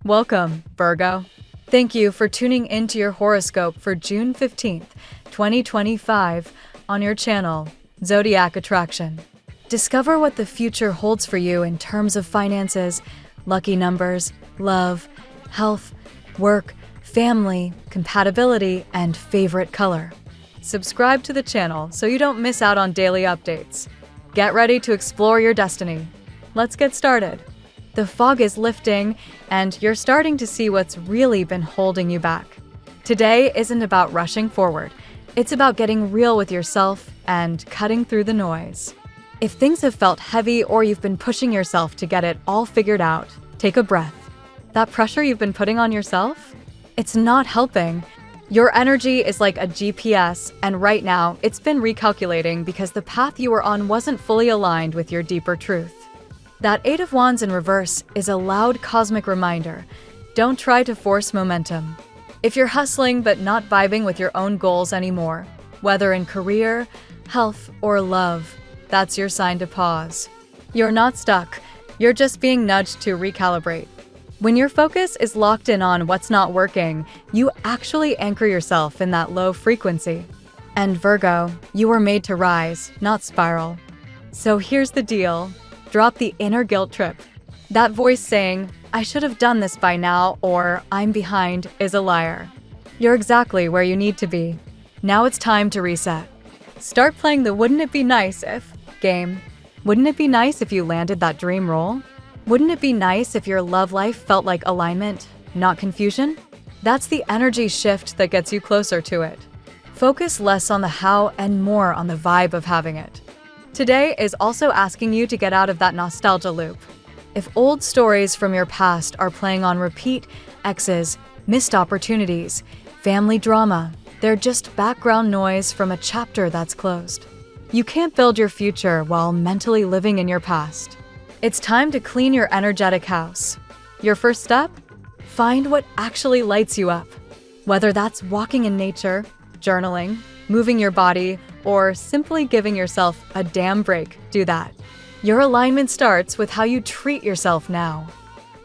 Welcome, Virgo. Thank you for tuning into your horoscope for June 15th, 2025 on your channel, Zodiac Attraction. Discover what the future holds for you in terms of finances, lucky numbers, love, health, work, family, compatibility, and favorite color. Subscribe to the channel so you don't miss out on daily updates. Get ready to explore your destiny. Let's get started. The fog is lifting, and you're starting to see what's really been holding you back. Today isn't about rushing forward. It's about getting real with yourself and cutting through the noise. If things have felt heavy or you've been pushing yourself to get it all figured out, take a breath. That pressure you've been putting on yourself? It's not helping. Your energy is like a GPS, and right now it's been recalculating because the path you were on wasn't fully aligned with your deeper truth. That Eight of Wands in reverse is a loud cosmic reminder. Don't try to force momentum. If you're hustling but not vibing with your own goals anymore, whether in career, health, or love, that's your sign to pause. You're not stuck. You're just being nudged to recalibrate. When your focus is locked in on what's not working, you actually anchor yourself in that low frequency. And Virgo, you were made to rise, not spiral. So here's the deal. Drop the inner guilt trip. That voice saying, "I should have done this by now," or "I'm behind," is a liar. You're exactly where you need to be. Now it's time to reset. Start playing the "wouldn't it be nice if" game. Wouldn't it be nice if you landed that dream role? Wouldn't it be nice if your love life felt like alignment, not confusion? That's the energy shift that gets you closer to it. Focus less on the how and more on the vibe of having it. Today is also asking you to get out of that nostalgia loop. If old stories from your past are playing on repeat, exes, missed opportunities, family drama, they're just background noise from a chapter that's closed. You can't build your future while mentally living in your past. It's time to clean your energetic house. Your first step? Find what actually lights you up. Whether that's walking in nature, journaling, moving your body, or simply giving yourself a damn break, do that. Your alignment starts with how you treat yourself now.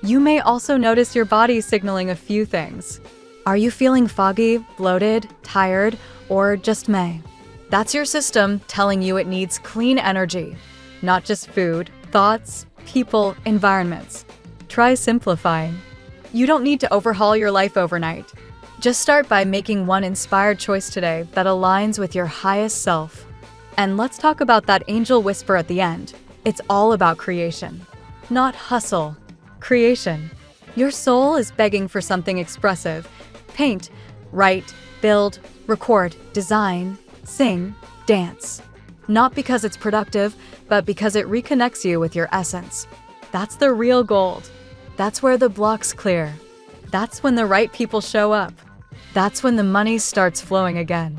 You may also notice your body signaling a few things. Are you feeling foggy, bloated, tired, or just meh? That's your system telling you it needs clean energy, not just food, thoughts, people, environments. Try simplifying. You don't need to overhaul your life overnight. Just start by making one inspired choice today that aligns with your highest self. And let's talk about that angel whisper at the end. It's all about creation, not hustle. Creation. Your soul is begging for something expressive. Paint, write, build, record, design, sing, dance. Not because it's productive, but because it reconnects you with your essence. That's the real gold. That's where the blocks clear. That's when the right people show up. That's when the money starts flowing again.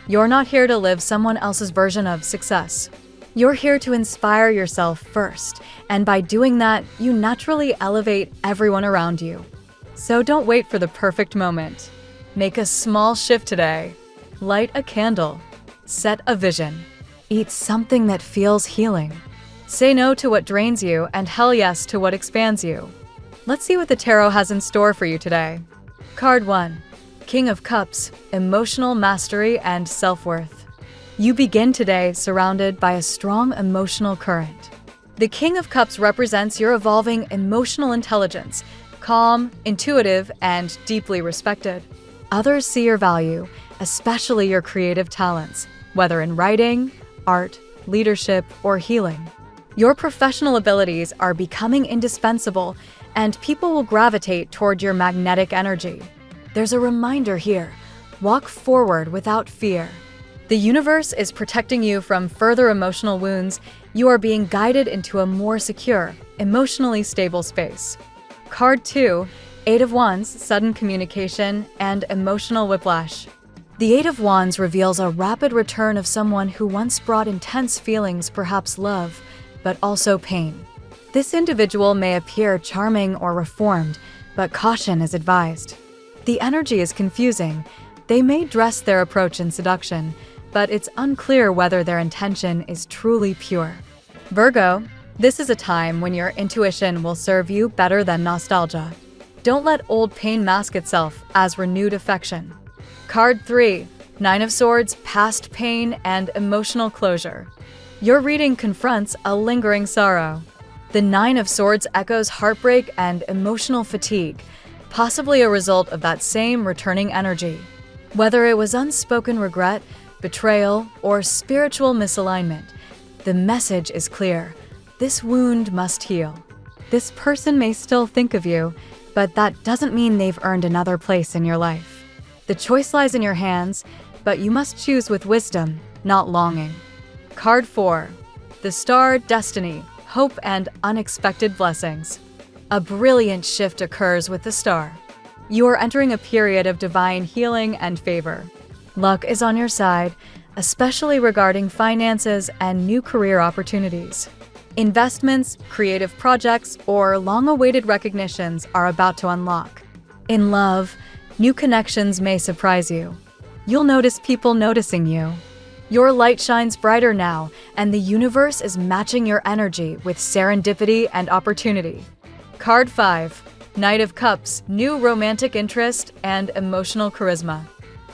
You're not here to live someone else's version of success. You're here to inspire yourself first, and by doing that, you naturally elevate everyone around you. So don't wait for the perfect moment. Make a small shift today. Light a candle. Set a vision. Eat something that feels healing. Say no to what drains you and hell yes to what expands you. Let's see what the tarot has in store for you today. Card 1. King of Cups, emotional mastery and self-worth. You begin today surrounded by a strong emotional current. The King of Cups represents your evolving emotional intelligence, calm, intuitive, and deeply respected. Others see your value, especially your creative talents, whether in writing, art, leadership, or healing. Your professional abilities are becoming indispensable, and people will gravitate toward your magnetic energy. There's a reminder here. Walk forward without fear. The universe is protecting you from further emotional wounds. You are being guided into a more secure, emotionally stable space. Card 2, Eight of Wands, sudden communication, and emotional whiplash. The Eight of Wands reveals a rapid return of someone who once brought intense feelings, perhaps love, but also pain. This individual may appear charming or reformed, but caution is advised. The energy is confusing. They may dress their approach in seduction, but it's unclear whether their intention is truly pure. Virgo, this is a time when your intuition will serve you better than nostalgia. Don't let old pain mask itself as renewed affection. Card 3. Nine of Swords, past pain and emotional closure. Your reading confronts a lingering sorrow. The Nine of Swords echoes heartbreak and emotional fatigue, possibly a result of that same returning energy. Whether it was unspoken regret, betrayal, or spiritual misalignment, the message is clear. This wound must heal. This person may still think of you, but that doesn't mean they've earned another place in your life. The choice lies in your hands, but you must choose with wisdom, not longing. Card 4. The Star, Destiny, Hope and Unexpected Blessings. A brilliant shift occurs with the Star. You are entering a period of divine healing and favor. Luck is on your side, especially regarding finances and new career opportunities. Investments, creative projects, or long-awaited recognitions are about to unlock. In love, new connections may surprise you. You'll notice people noticing you. Your light shines brighter now, and the universe is matching your energy with serendipity and opportunity. Card 5. Knight of Cups, new romantic interest and emotional charisma.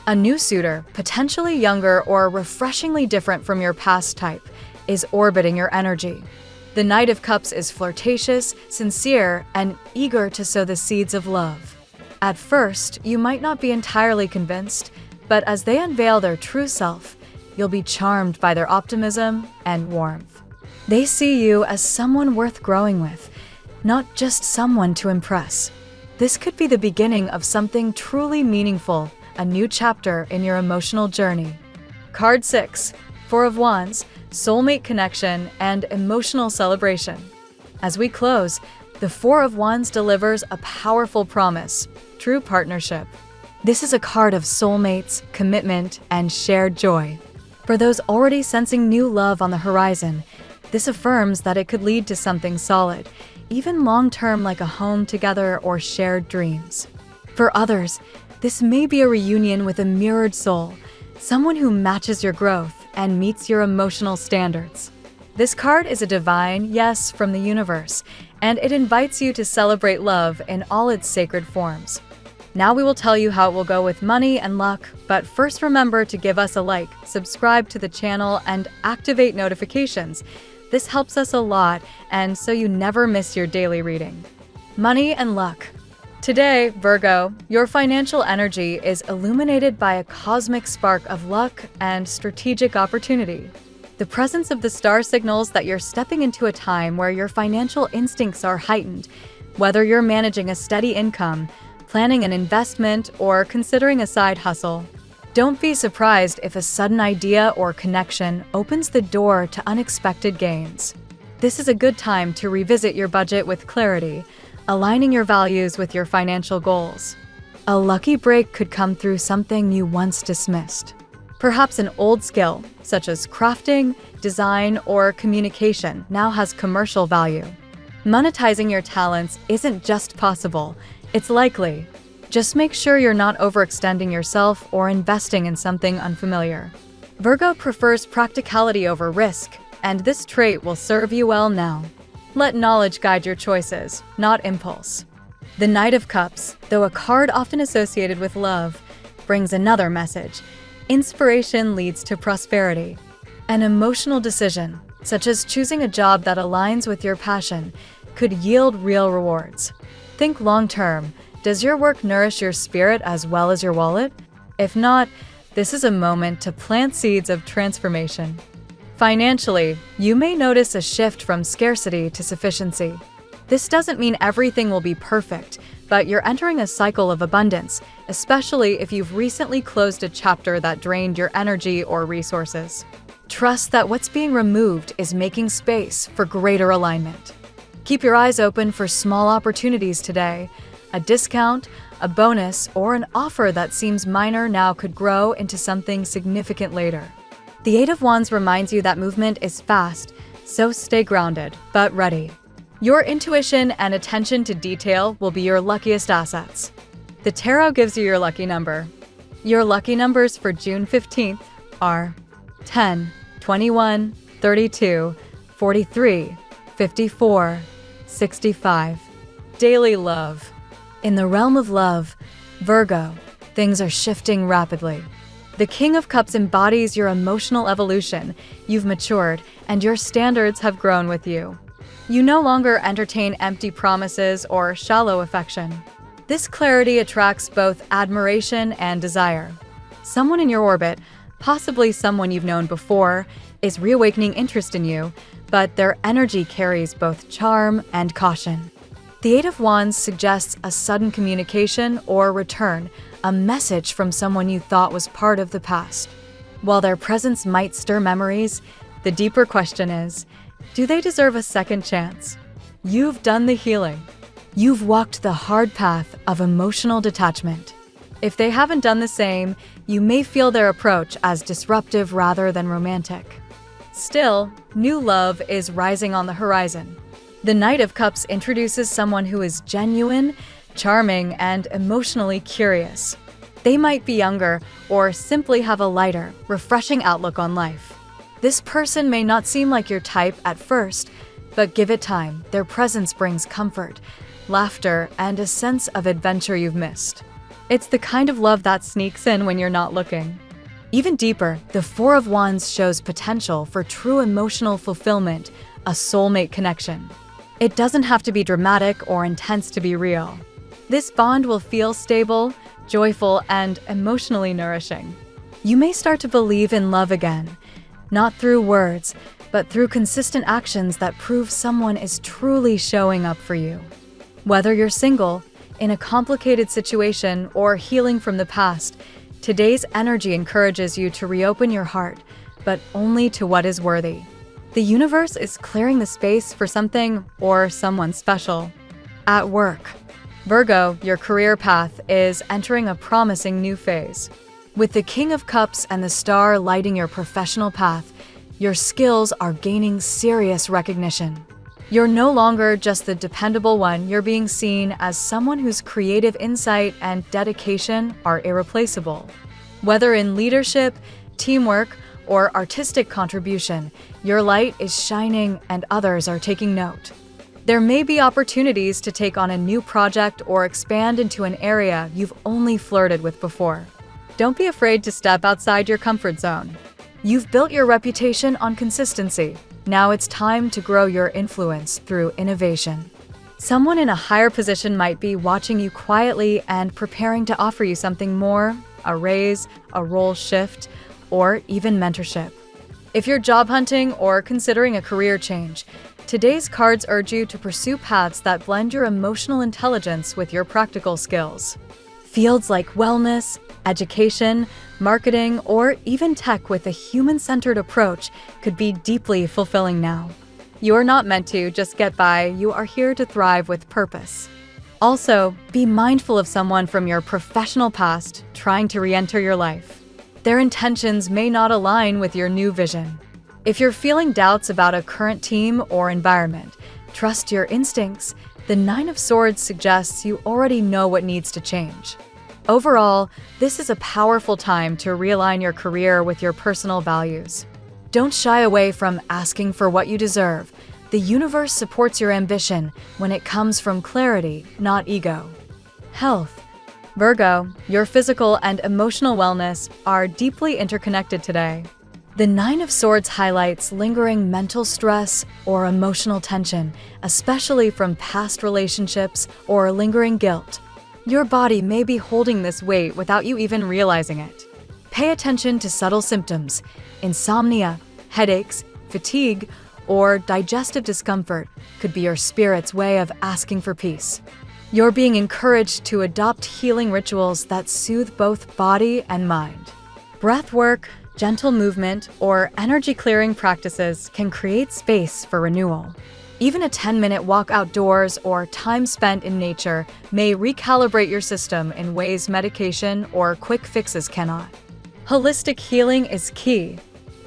A new suitor, potentially younger or refreshingly different from your past type, is orbiting your energy. The Knight of Cups is flirtatious, sincere, and eager to sow the seeds of love. At first, you might not be entirely convinced, but as they unveil their true self, you'll be charmed by their optimism and warmth. They see you as someone worth growing with, not just someone to impress. This could be the beginning of something truly meaningful, a new chapter in your emotional journey. Card 6. Four of Wands, soulmate connection and emotional celebration. As we close, the Four of Wands delivers a powerful promise, true partnership. This is a card of soulmates, commitment, and shared joy. For those already sensing new love on the horizon, this affirms that it could lead to something solid, even long-term like a home together or shared dreams. For others, this may be a reunion with a mirrored soul, someone who matches your growth and meets your emotional standards. This card is a divine yes from the universe, and it invites you to celebrate love in all its sacred forms. Now we will tell you how it will go with money and luck, but first remember to give us a like, subscribe to the channel, and activate notifications. This helps us a lot, and so you never miss your daily reading. Money and luck. Today, Virgo, your financial energy is illuminated by a cosmic spark of luck and strategic opportunity. The presence of the star signals that you're stepping into a time where your financial instincts are heightened, whether you're managing a steady income, planning an investment, or considering a side hustle. Don't be surprised if a sudden idea or connection opens the door to unexpected gains. This is a good time to revisit your budget with clarity, aligning your values with your financial goals. A lucky break could come through something you once dismissed. Perhaps an old skill, such as crafting, design, or communication, now has commercial value. Monetizing your talents isn't just possible, it's likely. Just make sure you're not overextending yourself or investing in something unfamiliar. Virgo prefers practicality over risk, and this trait will serve you well now. Let knowledge guide your choices, not impulse. The Knight of Cups, though a card often associated with love, brings another message. Inspiration leads to prosperity. An emotional decision, such as choosing a job that aligns with your passion, could yield real rewards. Think long-term. Does your work nourish your spirit as well as your wallet? If not, this is a moment to plant seeds of transformation. Financially, you may notice a shift from scarcity to sufficiency. This doesn't mean everything will be perfect, but you're entering a cycle of abundance, especially if you've recently closed a chapter that drained your energy or resources. Trust that what's being removed is making space for greater alignment. Keep your eyes open for small opportunities today. A discount, a bonus, or an offer that seems minor now could grow into something significant later. The Eight of Wands reminds you that movement is fast, so stay grounded, but ready. Your intuition and attention to detail will be your luckiest assets. The tarot gives you your lucky number. Your lucky numbers for June 15th are 10, 21, 32, 43, 54, 65. Daily love. In the realm of love, Virgo, things are shifting rapidly. The King of Cups embodies your emotional evolution. You've matured, and your standards have grown with you. You no longer entertain empty promises or shallow affection. This clarity attracts both admiration and desire. Someone in your orbit, possibly someone you've known before, is reawakening interest in you, but their energy carries both charm and caution. The Eight of Wands suggests a sudden communication or return, a message from someone you thought was part of the past. While their presence might stir memories, the deeper question is, do they deserve a second chance? You've done the healing. You've walked the hard path of emotional detachment. If they haven't done the same, you may feel their approach as disruptive rather than romantic. Still, new love is rising on the horizon. The Knight of Cups introduces someone who is genuine, charming, and emotionally curious. They might be younger or simply have a lighter, refreshing outlook on life. This person may not seem like your type at first, but give it time. Their presence brings comfort, laughter, and a sense of adventure you've missed. It's the kind of love that sneaks in when you're not looking. Even deeper, the Four of Wands shows potential for true emotional fulfillment, a soulmate connection. It doesn't have to be dramatic or intense to be real. This bond will feel stable, joyful, and emotionally nourishing. You may start to believe in love again, not through words, but through consistent actions that prove someone is truly showing up for you. Whether you're single, in a complicated situation, or healing from the past, today's energy encourages you to reopen your heart, but only to what is worthy. The universe is clearing the space for something or someone special. At work, Virgo, your career path is entering a promising new phase. With the King of Cups and the Star lighting your professional path, your skills are gaining serious recognition. You're no longer just the dependable one, you're being seen as someone whose creative insight and dedication are irreplaceable. Whether in leadership, teamwork, or artistic contribution, your light is shining and others are taking note. There may be opportunities to take on a new project or expand into an area you've only flirted with before. Don't be afraid to step outside your comfort zone. You've built your reputation on consistency. Now it's time to grow your influence through innovation. Someone in a higher position might be watching you quietly and preparing to offer you something more, a raise, a role shift, or even mentorship. If you're job hunting or considering a career change, today's cards urge you to pursue paths that blend your emotional intelligence with your practical skills. Fields like wellness, education, marketing, or even tech with a human-centered approach could be deeply fulfilling now. You're not meant to just get by, you are here to thrive with purpose. Also, be mindful of someone from your professional past trying to re-enter your life. Their intentions may not align with your new vision. If you're feeling doubts about a current team or environment, trust your instincts. The Nine of Swords suggests you already know what needs to change. Overall, this is a powerful time to realign your career with your personal values. Don't shy away from asking for what you deserve. The universe supports your ambition when it comes from clarity, not ego. Health. Virgo, your physical and emotional wellness are deeply interconnected today. The Nine of Swords highlights lingering mental stress or emotional tension, especially from past relationships or lingering guilt. Your body may be holding this weight without you even realizing it. Pay attention to subtle symptoms. Insomnia, headaches, fatigue, or digestive discomfort could be your spirit's way of asking for peace. You're being encouraged to adopt healing rituals that soothe both body and mind. Breath work, gentle movement, or energy-clearing practices can create space for renewal. Even a 10-minute walk outdoors or time spent in nature may recalibrate your system in ways medication or quick fixes cannot. Holistic healing is key.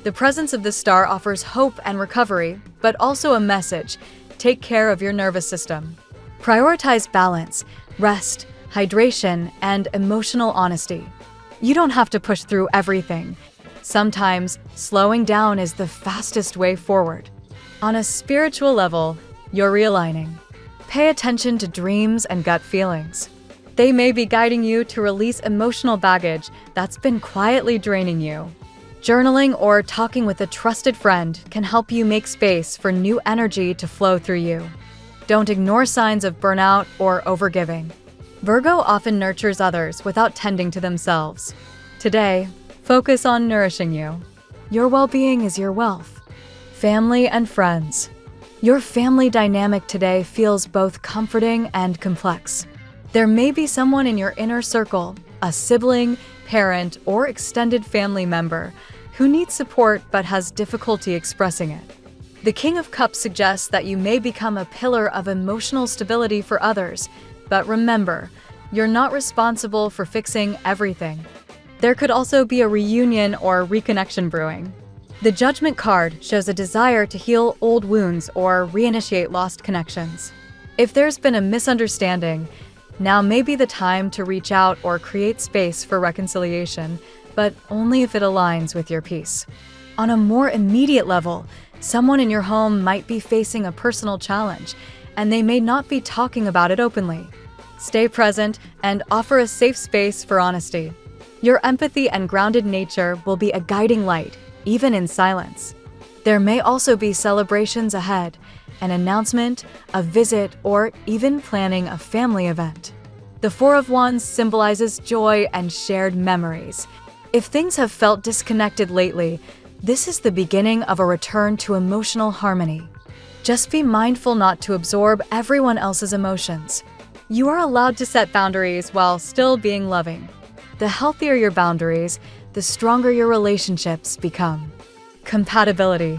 The presence of the Star offers hope and recovery, but also a message: take care of your nervous system. Prioritize balance, rest, hydration, and emotional honesty. You don't have to push through everything. Sometimes, slowing down is the fastest way forward. On a spiritual level, you're realigning. Pay attention to dreams and gut feelings. They may be guiding you to release emotional baggage that's been quietly draining you. Journaling or talking with a trusted friend can help you make space for new energy to flow through you. Don't ignore signs of burnout or overgiving. Virgo often nurtures others without tending to themselves. Today, focus on nourishing you. Your well-being is your wealth. Family and friends. Your family dynamic today feels both comforting and complex. There may be someone in your inner circle, a sibling, parent, or extended family member, who needs support but has difficulty expressing it. The King of Cups suggests that you may become a pillar of emotional stability for others, but remember, you're not responsible for fixing everything. There could also be a reunion or reconnection brewing. The Judgment card shows a desire to heal old wounds or reinitiate lost connections. If there's been a misunderstanding, now may be the time to reach out or create space for reconciliation, but only if it aligns with your peace. On a more immediate level, someone in your home might be facing a personal challenge, and they may not be talking about it openly. Stay present and offer a safe space for honesty. Your empathy and grounded nature will be a guiding light, even in silence. There may also be celebrations ahead, an announcement, a visit, or even planning a family event. The Four of Wands symbolizes joy and shared memories. If things have felt disconnected lately, this is the beginning of a return to emotional harmony. Just be mindful not to absorb everyone else's emotions. You are allowed to set boundaries while still being loving. The healthier your boundaries, the stronger your relationships become. Compatibility.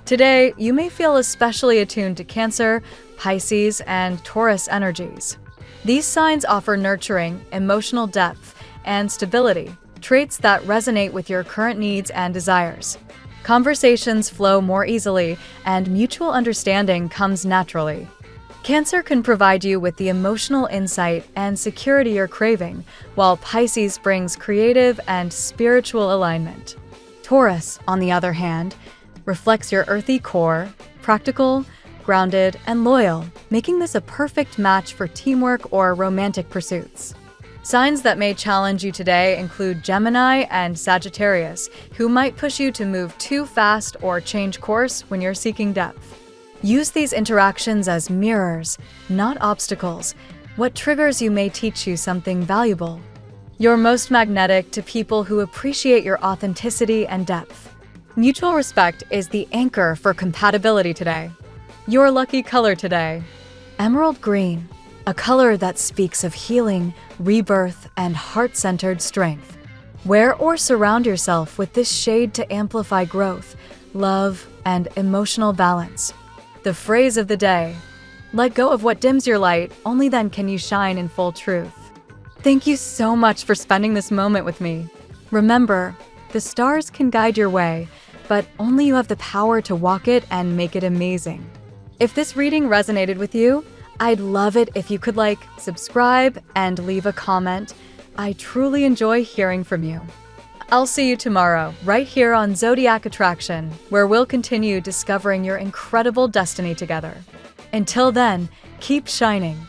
Today, you may feel especially attuned to Cancer, Pisces, and Taurus energies. These signs offer nurturing, emotional depth, and stability, traits that resonate with your current needs and desires. Conversations flow more easily, and mutual understanding comes naturally. Cancer can provide you with the emotional insight and security you're craving, while Pisces brings creative and spiritual alignment. Taurus, on the other hand, reflects your earthy core, practical, grounded, and loyal, making this a perfect match for teamwork or romantic pursuits. Signs that may challenge you today include Gemini and Sagittarius, who might push you to move too fast or change course when you're seeking depth. Use these interactions as mirrors, not obstacles. What triggers you may teach you something valuable. You're most magnetic to people who appreciate your authenticity and depth. Mutual respect is the anchor for compatibility today. Your lucky color today: emerald green, a color that speaks of healing, rebirth, and heart-centered strength. Wear or surround yourself with this shade to amplify growth, love, and emotional balance. The phrase of the day: let go of what dims your light, only then can you shine in full truth. Thank you so much for spending this moment with me. Remember, the stars can guide your way, but only you have the power to walk it and make it amazing. If this reading resonated with you, I'd love it if you could subscribe, and leave a comment. I truly enjoy hearing from you. I'll see you tomorrow, right here on Zodiac Attraction, where we'll continue discovering your incredible destiny together. Until then, keep shining.